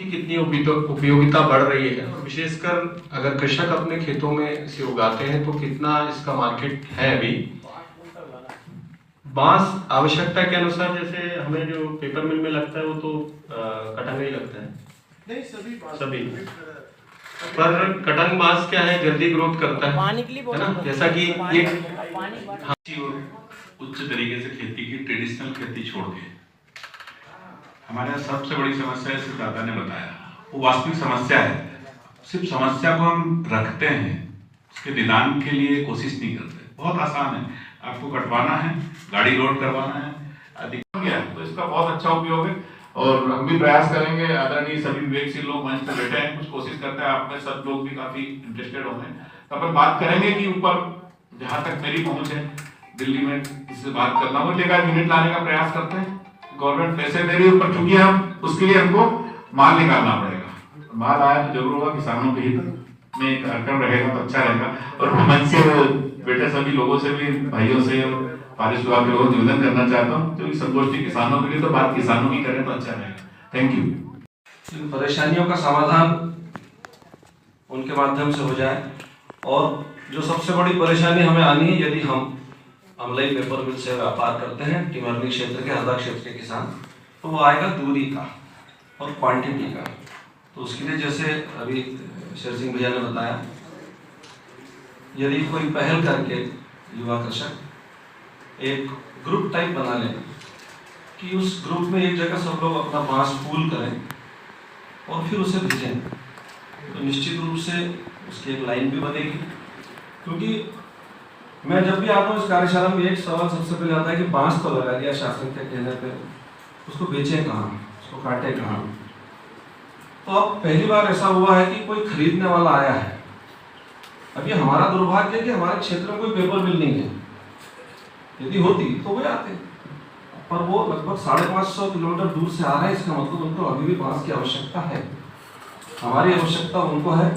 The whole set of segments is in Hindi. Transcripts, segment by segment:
की कितनी उपयोगिता बढ़ रही है, और विशेषकर अगर कृषक अपने खेतों में इसे उगाते हैं तो कितना इसका मार्केट है अभी। बांस आवश्यकता के अनुसार, जैसे हमें जो पेपर मिल में लगता है वो तो कटंग ही लगता है, नहीं सभी पर कटंग बांस क्या है, जल्दी ग्रोथ करता है ना, जैसा कि ये उच्च तरीके से खेती की, ट्रेडिशनल खेती छोड़ के हमारे यहाँ सबसे बड़ी समस्या है, दादा ने बताया, वो वास्तविक समस्या है। सिर्फ समस्या को हम रखते हैं, उसके निदान के लिए कोशिश नहीं करते। बहुत आसान है, आपको कटवाना है, गाड़ी लोड करवाना है, अधिक गया तो इसका बहुत अच्छा उपयोग है। और हम भी प्रयास करेंगे, आदरणीय सभी विवेकशील लोग मंच पर बैठे हैं, कुछ कोशिश करते हैं, आप में सब लोग भी काफी इंटरेस्टेड होंगे, तो अपन बात करेंगे कि ऊपर जहाँ तक मेरी पहुंच है दिल्ली में इससे बात करना हो, लेकर यूनिट लाने का प्रयास करते हैं। गवर्नमेंट पैसे दे रही है ऊपर, चूंकि हम उसके लिए हमको माल निकालना पड़ेगा, माल आया तो जरूर होगा, किसानों के हित में कार्यक्रम रहेगा तो अच्छा रहेगा। और मंच से बेटे सभी लोगों से भी, भाइयों से और पारिश विभाग के लोगों निवेदन करना चाहता हूँ, क्योंकि संगोष्ठी किसानों के लिए, तो बात किसानों की करें तो अच्छा रहेगा। Thank you. परेशानियों का समाधान उनके माध्यम से हो जाए, और जो सबसे बड़ी परेशानी हमें आनी है, यदि हम अमलई पेपर मिल से व्यापार करते हैं टिमरनी क्षेत्र के, हरदा क्षेत्र के किसान, तो वो आएगा दूरी का और क्वांटिटी का। तो उसके लिए जैसे अभी शेर सिंह भैया ने बताया, यदि कोई पहल करके युवा कृषक एक ग्रुप टाइप बना लें कि उस ग्रुप में एक जगह सब लोग अपना बांस पूल करें और फिर उसे भेजें, तो निश्चित रूप से उसकी एक लाइन भी बनेगी। क्योंकि मैं जब भी आता हूँ इस कार्यशाला में, एक सवाल सबसे पहले आता है कि बांस तो लगा दिया शासन के कहने पे, उसको बेचें कहाँ, उसको काटें कहाँ। तो अब पहली बार ऐसा हुआ है कि कोई खरीदने वाला आया है। अब ये हमारा दुर्भाग्य है कि हमारे क्षेत्र में कोई पेपर मिल नहीं है, यदि होती तो वे आते, पर वो लगभग 550 किलोमीटर दूर से आ रहे हैं। इसका मतलब उनको अभी भी बांस की आवश्यकता है। हमारी आवश्यकता उनको है,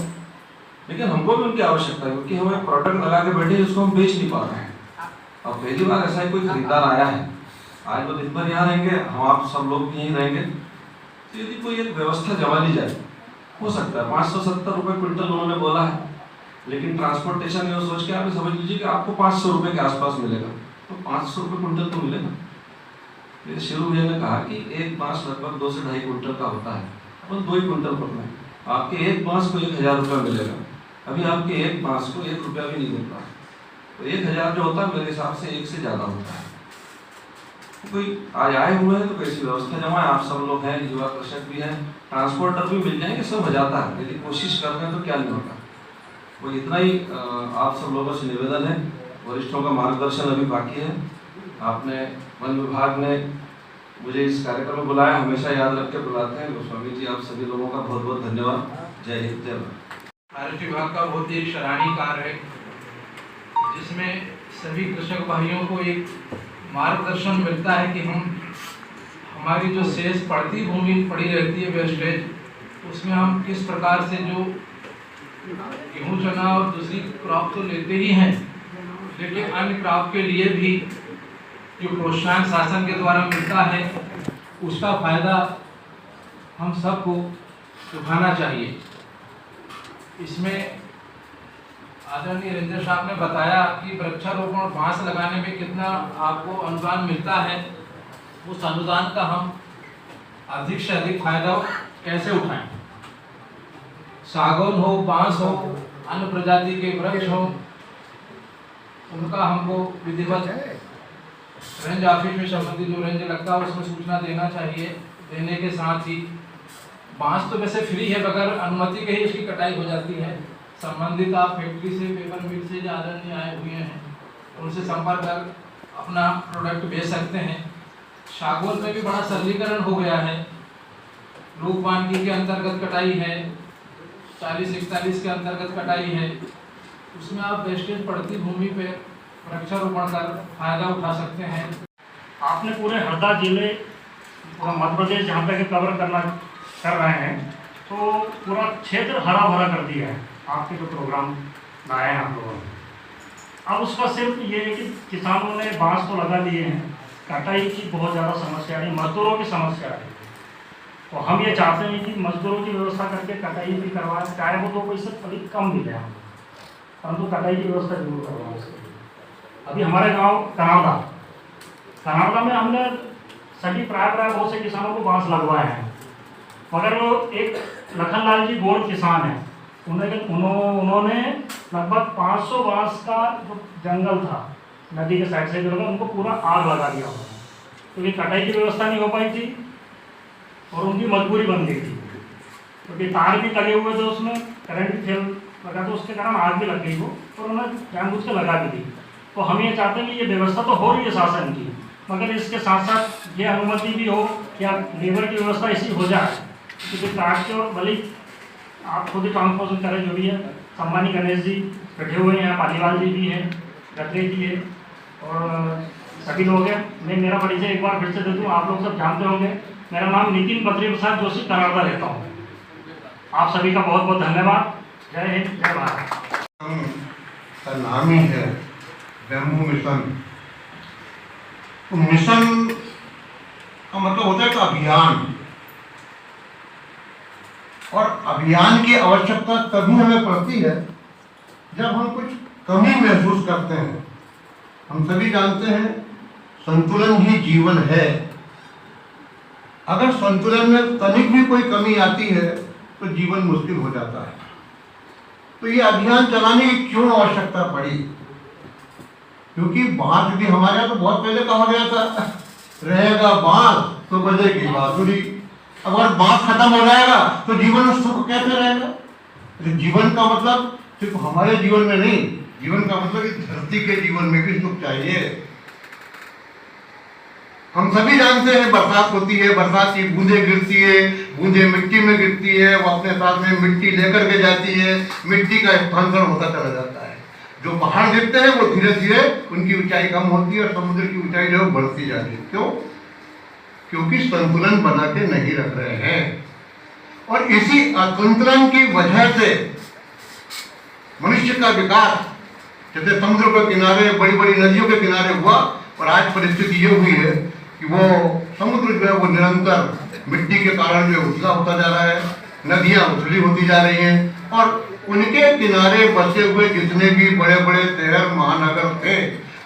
लेकिन हमको भी उनकी आवश्यकता है, क्योंकि हमें प्रोडक्ट लगा के बैठे जिसको हम बेच नहीं पा रहे हैं। अब पहली बार ऐसा ही कोई खरीदार आया है, आज तो दिन भर यहाँ रहेंगे, हम आप सब लोग भी यहीं रहेंगे, तो यदि कोई एक व्यवस्था जमा ली जाए, हो सकता है 570 रुपये क्विंटल उन्होंने बोला है, लेकिन ट्रांसपोर्टेशन ये सोच के आप समझ लीजिए कि आपको 500 रुपये के आसपास मिलेगा, तो 500 रुपये क्विंटल तो मिलेगा। जैसे शुरू भैया ने कहा कि एक बांस लगभग 2 से 2.5 क्विंटल का होता है, अपन 2 ही क्विंटल पकड़ना है, आपके एक बांस को 1000 रुपया मिलेगा। अभी आपके एक बांस को 1 रुपया भी नहीं मिलता, तो 1000 जो होता है मेरे हिसाब से 1 से ज़्यादा होता है। तो कोई आज आए हुए हैं तो कैसी व्यवस्था जमा है, आप सब लोग हैं, युवा कृषक भी हैं, ट्रांसपोर्टर भी मिल जाएंगे, सब हो जाता है, यदि कोशिश करते हैं तो क्या नहीं होता। वो इतना ही आप सब लोगों से निवेदन है, वरिष्ठों का मार्गदर्शन अभी बाकी है। आपने वन विभाग ने मुझे इस कार्यक्रम में बुलाया, हमेशा याद रख के बुलाते हैं। गोस्वामी जी, आप सभी लोगों का बहुत बहुत धन्यवाद। जय हिंद, जय भारत। भारत विभाग का बहुत ही सराहनीय कार्य है, जिसमें सभी कृषक भाइयों को एक मार्गदर्शन मिलता है कि हमारी जो शेष पड़ती भूमि पड़ी रहती है वेस्टेज, उसमें हम किस प्रकार से जो गेहूँ चना और दूसरी क्रॉप तो लेते ही हैं, लेकिन अन्य क्रॉप के लिए भी जो प्रोत्साहन शासन के द्वारा मिलता है, उसका फायदा हम सबको उठाना चाहिए। इसमें आदरणीय रेंजर साहब ने बताया कि वृक्षारोपण और बांस लगाने में कितना आपको अनुदान मिलता है, उस अनुदान का हम अधिक से अधिक फायदा कैसे उठाएं। सागौन हो, बांस हो, अन्य प्रजाति के वृक्ष हो, उनका हमको विधिवत रेंज ऑफिस में संबंधित जो रेंज लगता है उसमें सूचना देना चाहिए। देने के साथ ही बांस तो वैसे फ्री है, बगैर अनुमति के ही उसकी कटाई हो जाती है। संबंधित आप फैक्ट्री से, पेपर मिल से जो आदरणीय आए हुए हैं, उनसे संपर्क कर अपना प्रोडक्ट बेच सकते हैं। सागौन में भी बड़ा सरलीकरण हो गया है, रूपवानगी के अंतर्गत कटाई है, 40-41 के अंतर्गत कटाई है, उसमें आप वेस्टेज पड़ती भूमि पे वृक्षारोपण कर फायदा उठा सकते हैं। आपने पूरे हरदा जिले, पूरा मध्य प्रदेश जहाँ तक कवर कर रहे हैं, तो पूरा क्षेत्र हरा भरा कर दिया है आपके जो प्रोग्राम लाए हैं आप लोगों ने। अब उसका सिर्फ ये है कि किसानों ने बांस तो लगा लिए हैं, कटाई की बहुत ज़्यादा समस्या है, मजदूरों की समस्या है, तो हम ये चाहते हैं कि मजदूरों की व्यवस्था करके कटाई भी करवाएं, चाहे वो 2 पैसे कभी कम मिले हम, परंतु कटाई की व्यवस्था जरूर करवाएं उसके लिए। अभी हमारे गांव कनाडा में हमने सभी प्राय बहुत से किसानों को बांस लगवाए हैं, मगर वो एक लखनलाल जी गोड़ किसान है, उन्होंने लगभग 500 बांस का जो जंगल था नदी के साइड से जो लगा उनको पूरा आग लगा दिया उन्होंने, क्योंकि कटाई की व्यवस्था नहीं हो पाई थी और उनकी मजबूरी बन गई थी, क्योंकि तार भी लगे हुए थे, उसमें करंट भी फेल लगा, तो उसके कारण आग भी लग गई वो, और उन्होंने जानबूझ के लगा भी दी। तो हम ये चाहते हैं कि ये व्यवस्था तो हो रही है शासन की, मगर इसके साथ साथ ये अनुमति भी हो या लेबर की व्यवस्था ऐसी हो जाए, क्योंकि काट के और भले आप खुद ही ट्रांसपोर्टेशन करें जो भी है। सम्मानी गणेश जी बैठे हुए हैं, पालीवाल जी भी हैं, गद्रे जी है और सभी लोग हैं। मैं मेरा परिचय एक बार फिर से दे दूँ, आप लोग सब जानते होंगे, मेरा नाम नितिन बद्री प्रसाद जोशी, कनाडा रहता हूँ। आप सभी का बहुत बहुत धन्यवाद। जय हिंद, जय भारत। का नाम ही है बैम्बू मिशन। तो मिशन का मतलब होता है कि अभियान, और अभियान की आवश्यकता तभी हमें पड़ती है जब हम कुछ कमी महसूस करते हैं। हम सभी जानते हैं संतुलन ही जीवन है। अगर संतुलन में तनिक भी कोई कमी आती है तो जीवन मुश्किल हो जाता है। तो ये अभियान चलाने की क्यों आवश्यकता पड़ी? क्योंकि बांस भी हमारे यहाँ तो बहुत पहले कहा गया था, रहेगा बांस तो बजेगी बांसुरी। अगर बांस खत्म हो जाएगा तो जीवन में सुख कैसे रहेगा? तो जीवन का मतलब सिर्फ हमारे जीवन में नहीं, जीवन का मतलब इस धरती के जीवन में भी सुख चाहिए। हम सभी जानते हैं बरसात होती है, बरसात की बूंदें गिरती है, बूंदें मिट्टी में गिरती है, वो अपने साथ में मिट्टी लेकर के जाती है, मिट्टी का स्थानांतरण होता चला जाता है। जो पहाड़ गिरते हैं वो धीरे धीरे उनकी ऊंचाई कम होती है और समुद्र की ऊंचाई जो बढ़ती जाती है। क्यों? क्योंकि संतुलन बना के नहीं रख रहे हैं। और इसी असंतुलन की वजह से मनुष्य का विकास, जैसे समुद्र के किनारे, बड़ी बड़ी नदियों के किनारे हुआ, और आज परिस्थिति ये हुई है कि वो समुद्र जो है वो निरंतर मिट्टी के कारण जो उथला होता जा रहा है, नदियां उथली होती जा रही हैं, और उनके किनारे बसे हुए जितने भी बड़े बड़े शहर महानगर थे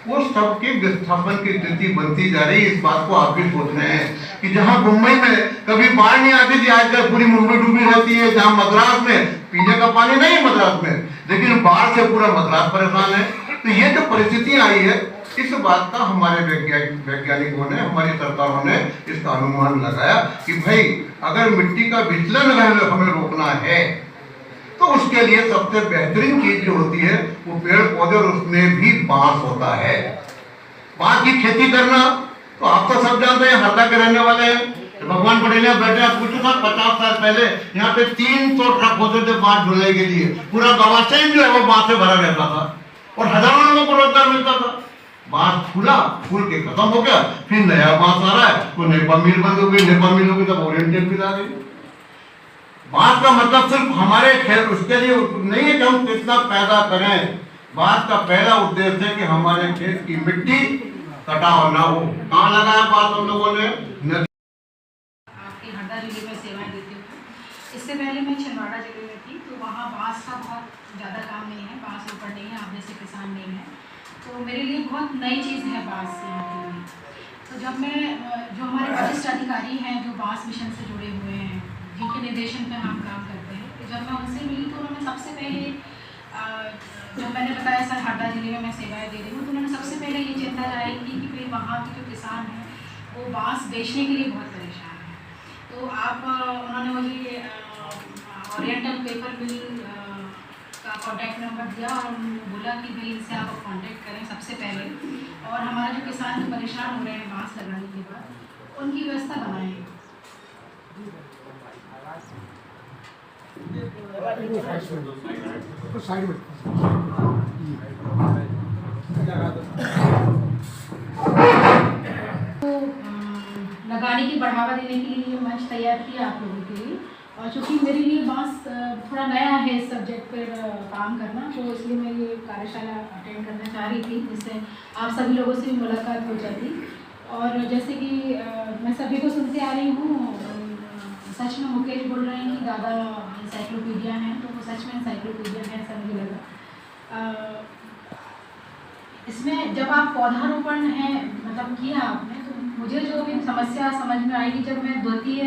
वो सबकी विस्थापन की स्थिति बनती जा रही है। इस बात को आप भी सोच रहे हैं कि जहां मुंबई में कभी बाढ़ नहीं आती थी, आजकल पूरी मुंबई डूबी रहती है। जहां मद्रास में पीने का पानी नहीं है मद्रास में, लेकिन बाढ़ से पूरा मद्रास परेशान है। तो ये जो परिस्थिति आई है, इस बात का हमारे वैज्ञानिकों ने, हमारी सरकारों ने इसका अनुमान लगाया कि भाई अगर मिट्टी का विचलन हमें रोकना है तो उसके लिए सबसे बेहतरीन चीज जो होती है वो पेड़ पौधे, और उसमें भी बांस होता है। बांस की खेती करना तो आप तो सब जानते हैं, हरदा के रहने वाले हैं। तो भगवान पटेल बैठे, आप पूछो था 50 साल पहले यहाँ पे 300 ट्रक होते थे बांस ढुलाई के लिए। पूरा गवासेन जो है वो बांस से भरा रहता था और हजारों लोगों को रोजगार मिलता था। बांस फूला, फूल के खत्म हो गया, फिर नया बांस आ रहा है, वो नेपा मिल बंद हो गई, नेपा मिल हो गई, तब ओरिएंटल मिल आ गई। बांस का मतलब सिर्फ हमारे खेत उसके लिए नहीं है कि हम कितना पैदा करें। बांस का पहला उद्देश्य है कि हमारे खेत की मिट्टी कटाव ना हो। कहाँ लगाया बांस हम लोगों ने? आपके हरदा जिले में सेवाएं देती हूँ। इससे पहले मैं छिंदवाड़ा जिले में थी, तो वहाँ बांस का बहुत ज़्यादा काम नहीं है, बांस ऊपर नहीं है, आप जैसे किसान नहीं है, तो मेरे लिए बहुत नई चीज़ है बांस यहाँ के लिए। तो जब मैं जो हमारे वरिष्ठ अधिकारी हैं जो बांस मिशन से जुड़े हुए हैं, जिनके निर्देशन पर हम काम करते हैं, तो जब मैं उनसे मिली तो उन्होंने सबसे पहले, जब मैंने बताया सर हरदा जिले में मैं सेवाएं दे रही हूँ, तो उन्होंने सबसे पहले ये चिंता जाहिर की कि भाई वहाँ के जो किसान हैं वो बांस बेचने के लिए बहुत परेशान हैं। तो आप उन्होंने मुझे ओरिएंटल पेपर मिल का कॉन्टैक्ट नंबर दिया और बोला कि भाई इनसे आप कॉन्टैक्ट करें सबसे पहले, और हमारा जो किसान जो परेशान हो रहे हैं बांस लगाने के बाद, उनकी व्यवस्था बनाएं। तो लगाने की बढ़ावा देने के लिए मंच तैयार किया आप लोगों के लिए, और चूँकि मेरे लिए बांस थोड़ा नया है इस सब्जेक्ट पर काम करना, तो इसलिए मैं ये कार्यशाला अटेंड करना चाह रही थी, जिससे आप सभी लोगों से भी मुलाकात हो जाती। और जैसे कि मैं सभी को सुनते आ रही हूँ, सच में मुकेश बोल रहे हैं कि दादा इंसाइक्लोपीडिया हैं, तो वो सच में इंसाइक्लोपीडिया है ऐसा मुझे लगा। इसमें जब आप पौधारोपण है मतलब किया आपने, तो मुझे जो भी समस्या समझ में आई कि जब मैं द्वितीय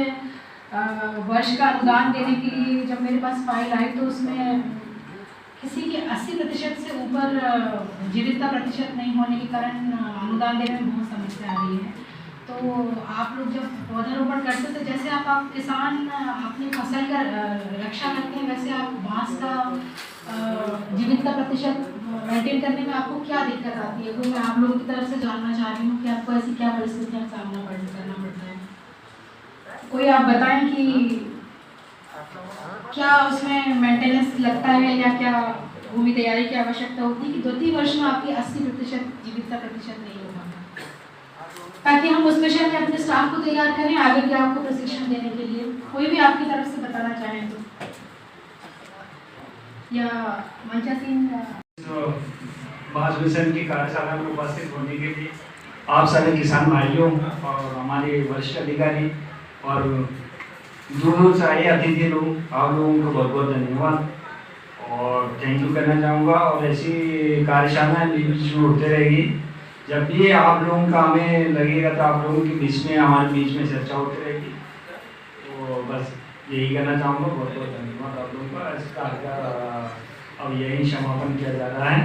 वर्ष का अनुदान देने के लिए जब मेरे पास फाइल आई तो उसमें किसी के 80% से ऊपर जीवितता प्रतिशत नहीं होने के कारण अनुदान देने में बहुत समस्या आ रही है। तो आप लोग जब पौधारोपण करते तो जैसे आप किसान अपनी फसल का रक्षा करते हैं, वैसे आप बांस का जीवितता प्रतिशत मेंटेन करने में आपको क्या दिक्कत आती है? तो मैं आप लोगों की तरफ से जानना चाह रही हूँ कि आपको ऐसी क्या परिस्थितियों का सामना करना पड़ता है। कोई आप बताएं कि क्या उसमें मेंटेनेंस लगता है या क्या भूमि तैयारी की आवश्यकता होती है कि द्वितीय वर्ष में आपकी 80% जीवितता प्रतिशत नहीं होगा, ताकि हम उस विषय में अपने स्टाफ को तैयार करें आगे के आपको प्रशिक्षण देने के लिए। कोई भी आपकी तरफ से बताना चाहें तो, या मंचा सिंह। बांस मिशन की कार्यशाला में उपस्थित होने के लिए आप सभी किसान भाइयों और हमारे वरिष्ठ अधिकारी और दूर दूर से आए अतिथि लोग, आप लोगों को बहुत बहुत धन्यवाद और थैंक यू करना चाहूँगा। और ऐसी कार्यशालाएँ बीच में होते रहेगी, जब भी आप लोगों का हमें लगेगा तो आप लोगों के बीच में हमारे बीच में चर्चा होती रहेगी। तो बस यही कहना चाहूँगा, बहुत बहुत धन्यवाद आप लोगों का। इस कार्य का अब यही समापन किया जा रहा है।